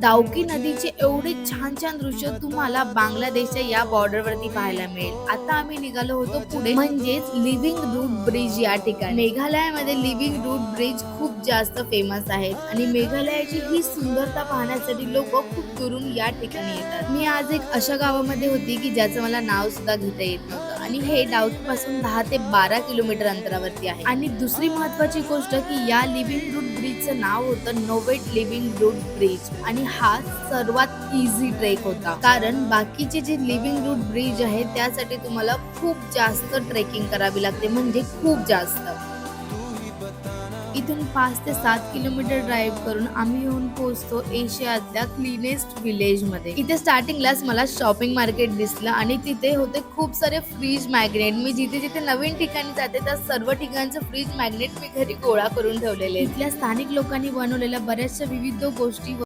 दावकी नदीचे एवढे छान छान दृश्य तुम्हाला बांगलादेशच्या या बॉर्डरवरती पाहायला मिळेल। आता आम्ही निघालो होतो पुढे, म्हणजेच लिव्हिंग रूट ब्रिज या ठिकाणी। मेघालयामध्ये लिव्हिंग रूट ब्रिज खूप जास्त फेमस आहेत आणि मेघालयाची ही सुंदरता पाहण्यासाठी लोक खूप दुरून या ठिकाणी येतात। मी आज एक अशा गावामध्ये होती की ज्याचं मला नाव सुद्धा घेता येत नव्हतं आणि हे दावकी पासून 10 ते 12 किलोमीटर अंतरावरती आहे। आणि दुसरी महत्वाची गोष्ट की या लिव्हिंग रूट ब्रिजचं नाव होतं नोवेट लिव्हिंग रूट ब्रिज आणि हा सर्वात इझी ट्रेक होता, कारण बाकीचे जे लिव्हिंग रूट ब्रिज आहे त्यासाठी तुम्हाला खूप जास्त ट्रेकिंग करावी लागते, म्हणजे खूप जास्त। इथून 5 ते 7 किलोमीटर ड्राईव्ह करून आम्ही येऊन पोहोचतो एशियातल्या क्लीनेस्ट विलेज मध्ये। इथे स्टार्टिंगलाच मला शॉपिंग मार्केट दिसलं आणि तिथे होते खूप सारे फ्रीज मॅग्नेट। मी जिथे जिथे नवीन ठिकाणी जाते त्या सर्व ठिकाणचं फ्रीज मॅग्नेट मी घरी गोळा करून ठेवलेले। इथल्या स्थानिक लोकांनी बनवलेल्या बऱ्याचशा विविध गोष्टी